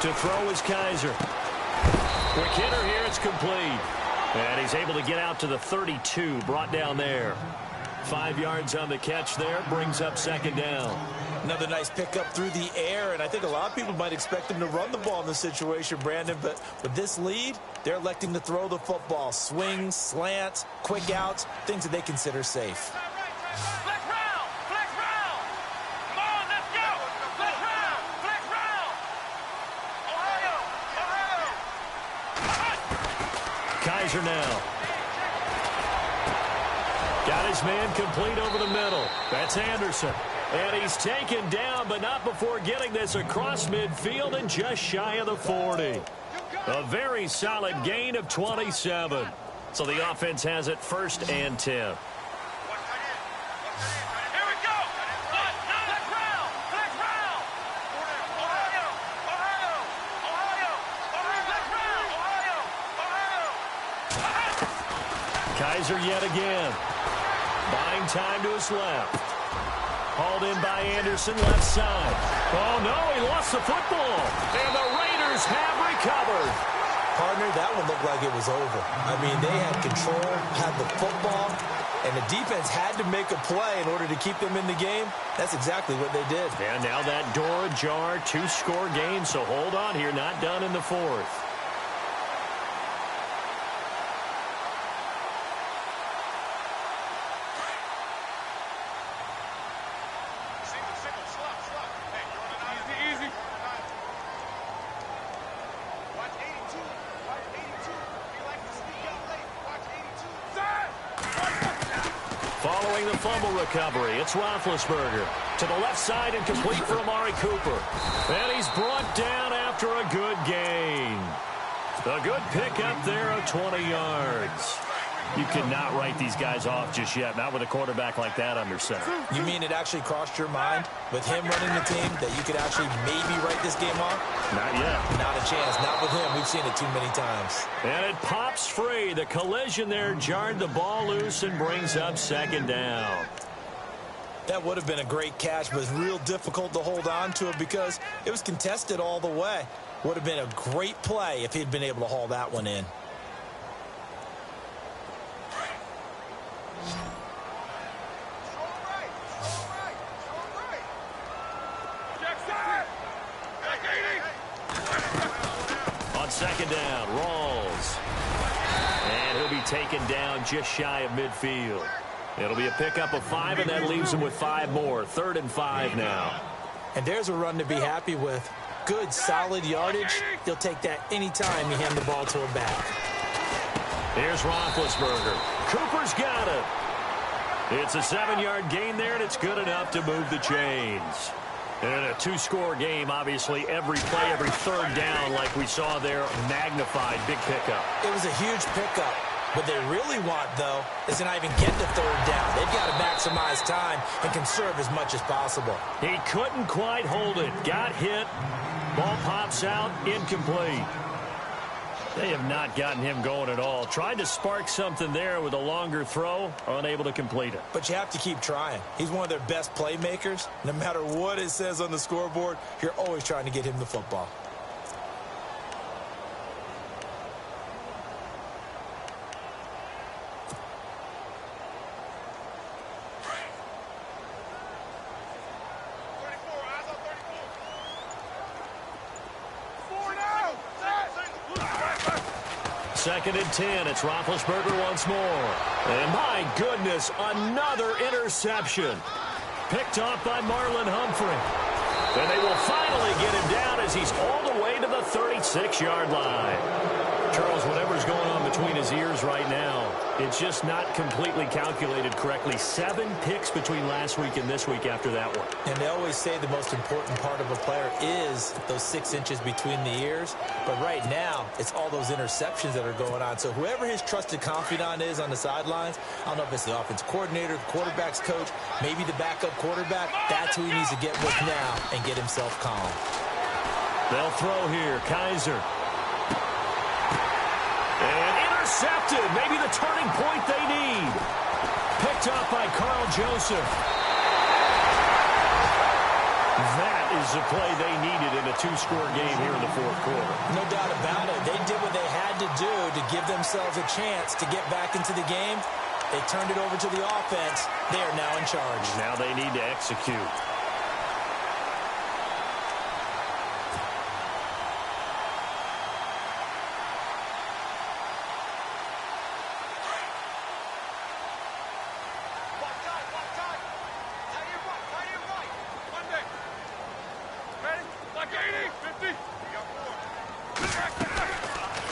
To throw is Kaiser. Quick hitter here, it's complete. And he's able to get out to the 32, brought down there. 5 yards on the catch there, brings up 2nd down. Another nice pickup through the air, and I think a lot of people might expect him to run the ball in this situation, Brandon, but with this lead, they're electing to throw the football. Swings, slants, quick outs, things that they consider safe. Kaiser now. Got his man complete over the middle. That's Anderson. And he's taken down, but not before getting this across midfield and just shy of the 40. A very solid gain of 27. So the offense has it 1st and 10. Kaiser yet again. Buying time to his left. Hauled in by Anderson, left side. Oh, no, he lost the football. And the Raiders have recovered. Partner, that one looked like it was over. I mean, they had control, had the football, and the defense had to make a play in order to keep them in the game. That's exactly what they did. And now that door ajar, 2-score game, so hold on here, not done in the 4th. Following the fumble recovery, it's Roethlisberger. To the left side and complete for Amari Cooper. And he's brought down after a good gain. A good pickup there of 20 yards. You cannot write these guys off just yet, not with a quarterback like that under center. You mean it actually crossed your mind with him running the team that you could actually maybe write this game off? Not yet. Not a chance. Not with him. We've seen it too many times. And it pops free. The collision there jarred the ball loose and brings up 2nd down. That would have been a great catch, but it's real difficult to hold on to it because it was contested all the way. Would have been a great play if he'd been able to haul that one in. On 2nd down, Rawls. And he'll be taken down just shy of midfield. It'll be a pickup of 5, and that leaves him with 5 more. 3rd and 5 now. And there's a run to be happy with. Good, solid yardage. He'll take that anytime you hand the ball to a back. Here's Roethlisberger. Cooper's got it. It's a 7-yard gain there, and it's good enough to move the chains. And a 2-score game, obviously, every play, every 3rd down, like we saw there, magnified, big pickup. It was a huge pickup. What they really want, though, is to not even get the 3rd down. They've got to maximize time and conserve as much as possible. He couldn't quite hold it. Got hit. Ball pops out, incomplete. They have not gotten him going at all. Tried to spark something there with a longer throw, unable to complete it. But you have to keep trying. He's one of their best playmakers. No matter what it says on the scoreboard, you're always trying to get him the football. Second and 10. It's Roethlisberger once more. And my goodness, another interception. Picked off by Marlon Humphrey. And they will finally get him down as he's all the way to the 36-yard line. Charles, whatever's going on between his ears right now, it's just not completely calculated correctly. 7 picks between last week and this week after that one. And they always say the most important part of a player is those 6 inches between the ears. But right now, it's all those interceptions that are going on. So whoever his trusted confidant is on the sidelines, I don't know if it's the offense coordinator, the quarterback's coach, maybe the backup quarterback, that's who he needs to get with now and get himself calm. They'll throw here. Kaiser. And intercepted. Maybe the turning point they need. Picked up by Carl Joseph. That is the play they needed in a 2-score game here in the 4th quarter. No doubt about it. They did what they had to do to give themselves a chance to get back into the game. They turned it over to the offense. They are now in charge. Now they need to execute.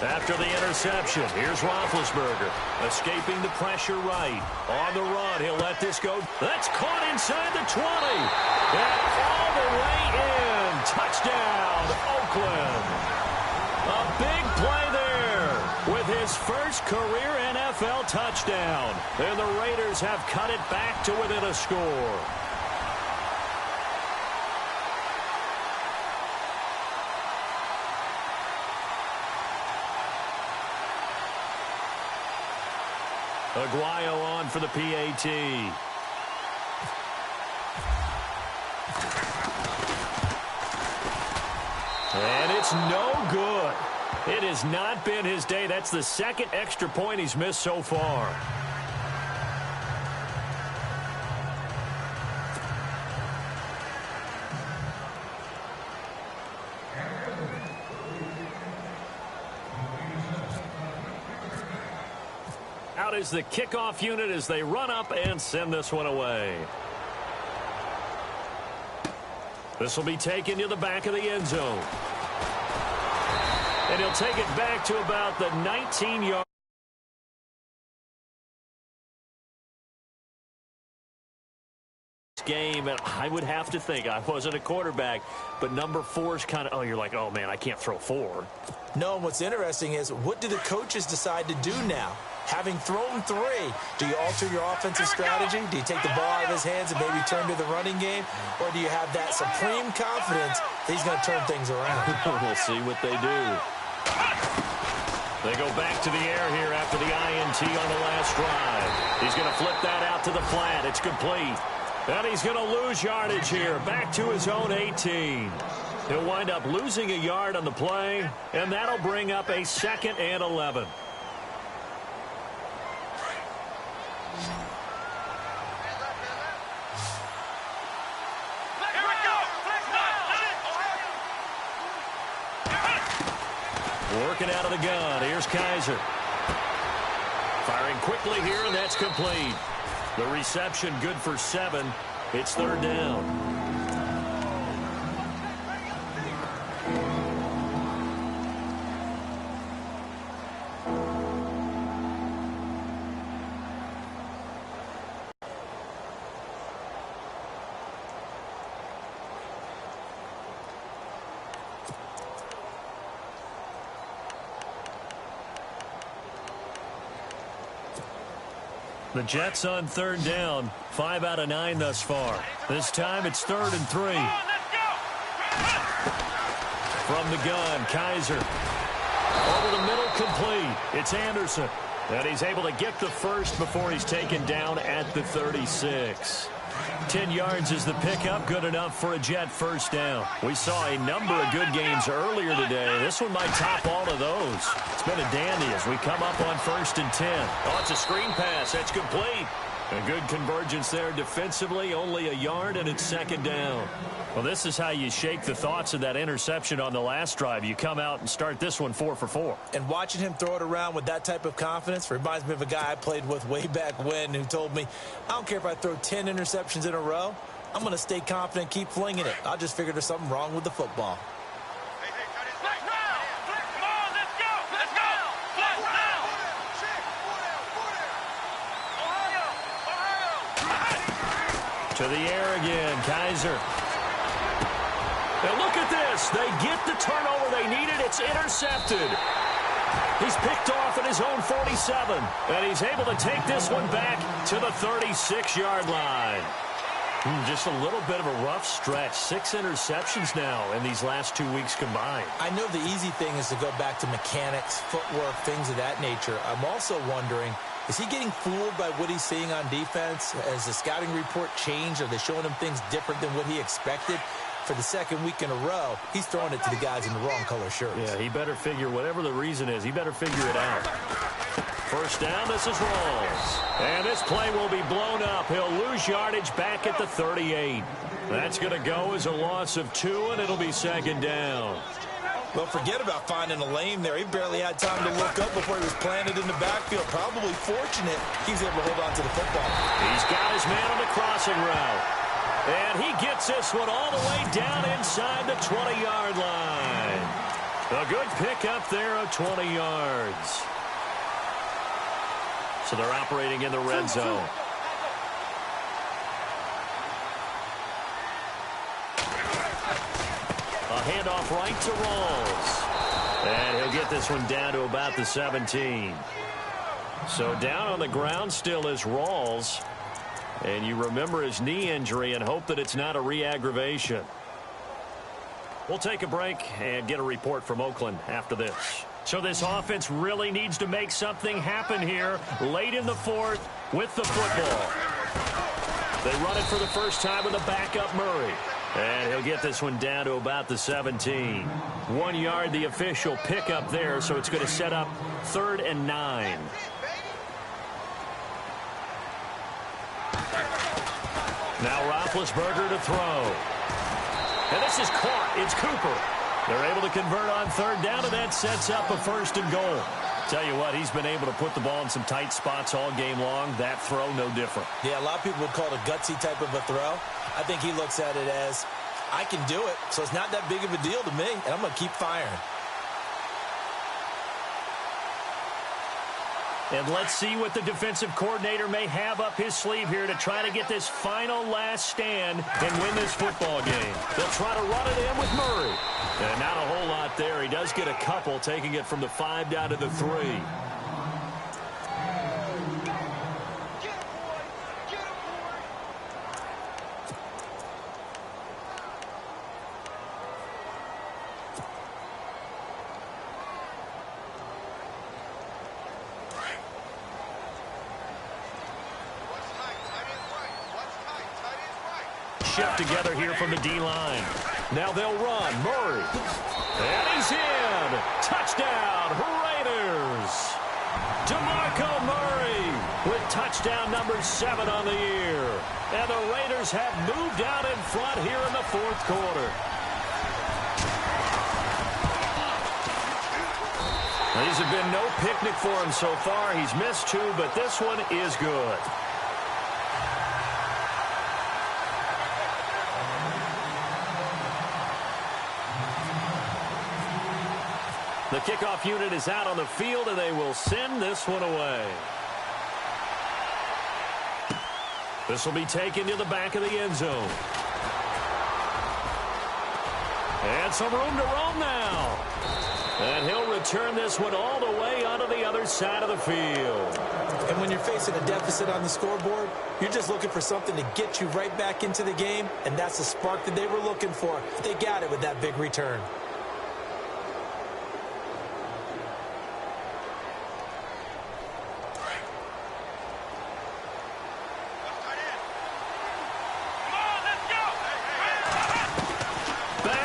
After the interception, here's Roethlisberger. Escaping the pressure right. On the run, he'll let this go. That's caught inside the 20. And all the way in. Touchdown, Oakland. A big play there with his first career NFL touchdown. And the Raiders have cut it back to within a score. Aguayo on for the PAT. And it's no good. It has not been his day. That's the second extra point he's missed so far. Out is the kickoff unit as they run up and send this one away. This will be taken to the back of the end zone. And he'll take it back to about the 19-yard game. And I would have to think, I wasn't a quarterback, but number 4 is kind of, oh, you're like, oh, man, I can't throw 4. No, what's interesting is, what do the coaches decide to do now? Having thrown 3, do you alter your offensive strategy? Do you take the ball out of his hands and maybe turn to the running game? Or do you have that supreme confidence that he's going to turn things around? We'll see what they do. They go back to the air here after the INT on the last drive. He's going to flip that out to the flat. It's complete. And he's going to lose yardage here. Back to his own 18. He'll wind up losing a yard on the play, and that'll bring up a 2nd and 11. Working out of the gun. Here's Kaiser. Firing quickly here, and that's complete. The reception good for 7. It's 3rd down. The Jets on 3rd down. 5 out of 9 thus far. This time it's 3rd and 3. From the gun, Kaiser. Over the middle, complete. It's Anderson. And he's able to get the first before he's taken down at the 36. 10 yards is the pickup, good enough for a Jet first down. We saw a number of good games earlier today. This one might top all of those. It's been a dandy as we come up on 1st and 10. Oh, it's a screen pass. That's complete. A good convergence there defensively, only a yard, and it's 2nd down. Well, this is how you shake the thoughts of that interception on the last drive. You come out and start this one 4 for 4. And watching him throw it around with that type of confidence reminds me of a guy I played with way back when who told me, I don't care if I throw 10 interceptions in a row. I'm going to stay confident, keep flinging it. I'll just figure there's something wrong with the football. To the air again, Kaiser. Now look at this. They get the turnover they needed. It's intercepted. He's picked off at his own 47. And he's able to take this one back to the 36-yard line. Just a little bit of a rough stretch. 6 interceptions now in these last 2 weeks combined. I know the easy thing is to go back to mechanics, footwork, things of that nature. I'm also wondering, is he getting fooled by what he's seeing on defense? Has the scouting report changed? Are they showing him things different than what he expected? For the 2nd week in a row, he's throwing it to the guys in the wrong color shirts. Yeah, he better figure, whatever the reason is, he better figure it out. First down, this is Rawls. And this play will be blown up. He'll lose yardage back at the 38. That's going to go as a loss of 2, and it'll be 2nd down. Well, forget about finding a lane there. He barely had time to look up before he was planted in the backfield. Probably fortunate he was able to hold on to the football. He's got his man on the crossing route. And he gets this one all the way down inside the 20-yard line. A good pickup there of 20 yards. So they're operating in the red zone. A handoff right to Rawls. And he'll get this one down to about the 17. So down on the ground still is Rawls. And you remember his knee injury and hope that it's not a re-aggravation. We'll take a break and get a report from Oakland after this. So this offense really needs to make something happen here late in the fourth with the football. They run it for the first time with a backup Murray. And he'll get this one down to about the 17. 1 yard, the official pickup there, so it's going to set up 3rd and 9. Now Roethlisberger to throw. And this is caught. It's Cooper. They're able to convert on 3rd down, and that sets up a 1st and goal. Tell you what, he's been able to put the ball in some tight spots all game long. That throw, no different. Yeah, a lot of people would call it a gutsy type of a throw. I think he looks at it as, I can do it, so it's not that big of a deal to me, and I'm going to keep firing. And let's see what the defensive coordinator may have up his sleeve here to try to get this final last stand and win this football game. They'll try to run it in with Murray. And not a whole lot there. He does get a couple, taking it from the 5 down to the 3. Shift together here from the D-line. Now they'll run. Murray. And he's in. Touchdown, Raiders. DeMarco Murray with touchdown number 7 on the year. And the Raiders have moved out in front here in the 4th quarter. Now, these have been no picnic for him so far. He's missed 2, but this one is good. The kickoff unit is out on the field, and they will send this one away. This will be taken to the back of the end zone. And some room to roam now. And he'll return this one all the way onto the other side of the field. And when you're facing a deficit on the scoreboard, you're just looking for something to get you right back into the game, and that's the spark that they were looking for. They got it with that big return.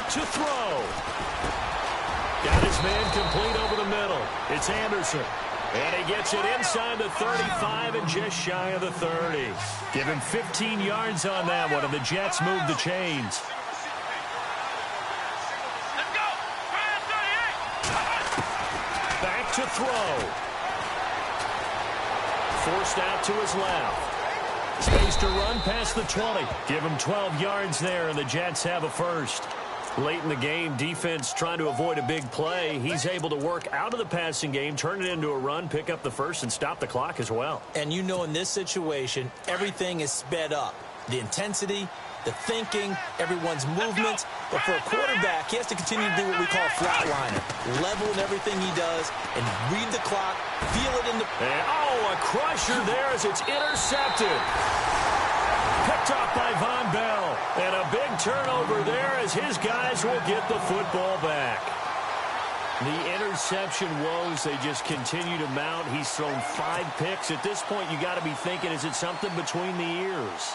To throw. Got his man complete over the middle. It's Anderson. And he gets it inside the 35 and just shy of the 30. Give him 15 yards on that one, and the Jets move the chains. Let's go. Back to throw. Forced out to his left. Space to run past the 20. Give him 12 yards there, and the Jets have a first. Late in the game, defense trying to avoid a big play. He's able to work out of the passing game, turn it into a run, pick up the first, and stop the clock as well. And you know in this situation, everything is sped up. The intensity, the thinking, everyone's movements. But for a quarterback, he has to continue to do what we call flatliner. Level in everything he does and read the clock, feel it in the... And, oh, a crusher there as it's intercepted. Picked off by Von Bell. And a big turnover there as his guys will get the football back. The interception woes, they just continue to mount. He's thrown 5 picks. At this point, you got to be thinking, is it something between the ears?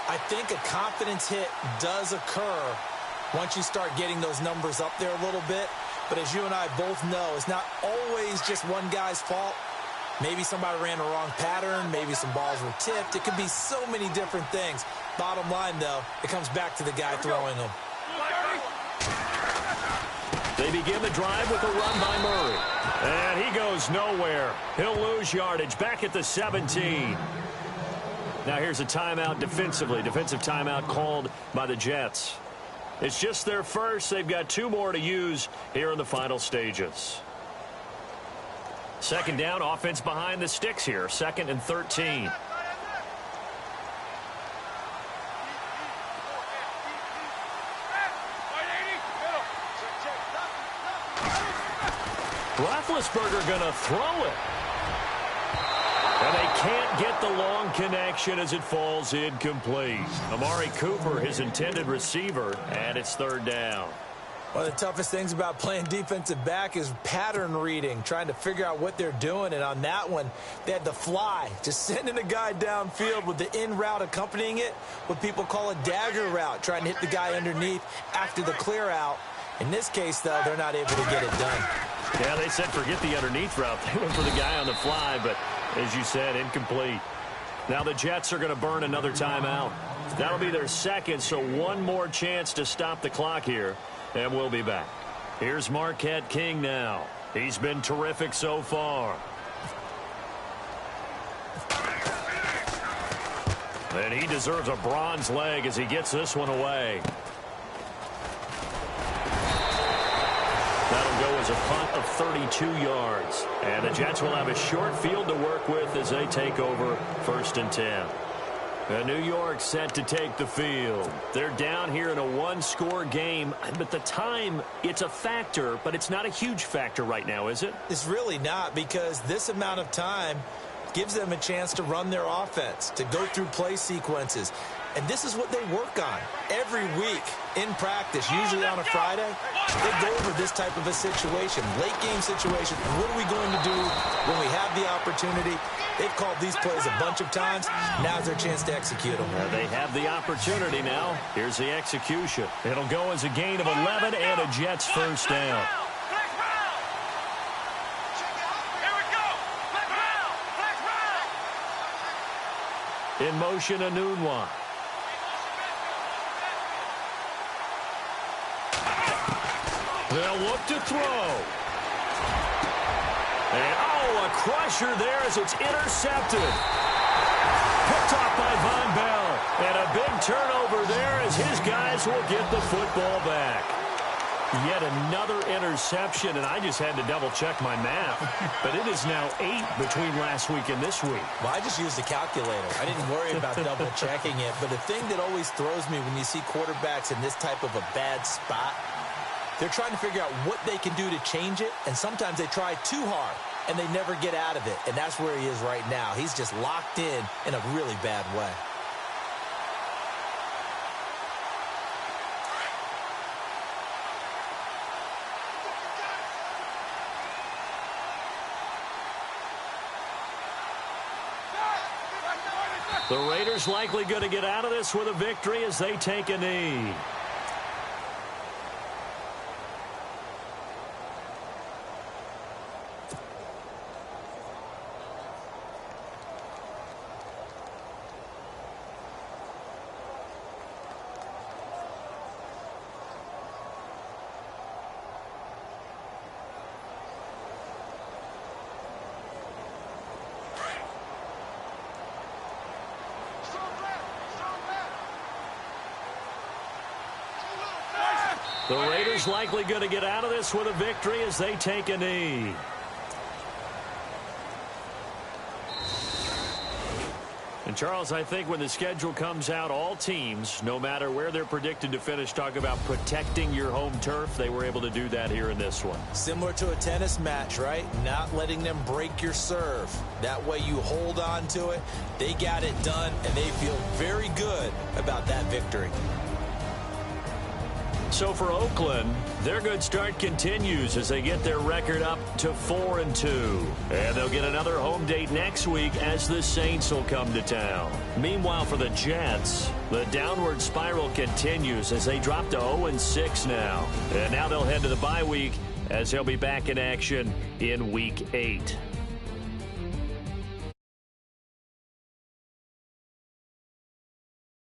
I think a confidence hit does occur once you start getting those numbers up there a little bit. But as you and I both know, it's not always just one guy's fault. Maybe somebody ran the wrong pattern. Maybe some balls were tipped. It could be so many different things. Bottom line, though, it comes back to the guy throwing them. They begin the drive with a run by Murray. And he goes nowhere. He'll lose yardage back at the 17. Now here's a timeout defensively. Defensive timeout called by the Jets. It's just their first. They've got 2 more to use here in the final stages. Second down, offense behind the sticks here. 2nd and 13. Roethlisberger going to throw it. And they can't get the long connection as it falls incomplete. Amari Cooper, his intended receiver, and it's 3rd down. One of the toughest things about playing defensive back is pattern reading, trying to figure out what they're doing. And on that one, they had to fly, just sending a guy downfield with the in route accompanying it, what people call a dagger route, trying to hit the guy underneath after the clear out. In this case, though, they're not able to get it done. Yeah, they said forget the underneath route. They went for the guy on the fly, but as you said, incomplete. Now the Jets are going to burn another timeout. That'll be their 2nd, so 1 more chance to stop the clock here, and we'll be back. Here's Marquette King now. He's been terrific so far. And he deserves a bronze leg as he gets this one away. That'll go as a punt of 32 yards. And the Jets will have a short field to work with as they take over 1st and 10. And New York set to take the field. They're down here in a 1-score game. But the time, it's a factor, but it's not a huge factor right now, is it? It's really not, because this amount of time gives them a chance to run their offense, to go through play sequences. And this is what they work on every week in practice, usually on a Friday. They go over this type of a situation, late game situation. What are we going to do when we have the opportunity? They've called these plays a bunch of times. Now's their chance to execute them. They have the opportunity now. Here's the execution. It'll go as a gain of 11 and a Jets 1st down. In motion, Anunwa. They'll look to throw. And, a crusher there as it's intercepted. Picked off by Von Bell. And a big turnover there as his guys will get the football back. Yet another interception, and I just had to double-check my math. But it is now 8 between last week and this week. Well, I just used the calculator. I didn't worry about double-checking it. But the thing that always throws me when you see quarterbacks in this type of a bad spot, they're trying to figure out what they can do to change it, and sometimes they try too hard, and they never get out of it. And that's where he is right now. He's just locked in a really bad way. The Raiders likely going to get out of this with a victory as they take a knee. The Raiders likely going to get out of this with a victory as they take a knee. And, Charles, I think when the schedule comes out, all teams, no matter where they're predicted to finish, talk about protecting your home turf. They were able to do that here in this one. Similar to a tennis match, right? Not letting them break your serve. That way you hold on to it. They got it done, and they feel very good about that victory. So for Oakland, their good start continues as they get their record up to 4-2. And they'll get another home date next week as the Saints will come to town. Meanwhile, for the Jets, the downward spiral continues as they drop to 0-6 now. And now they'll head to the bye week as they'll be back in action in Week 8.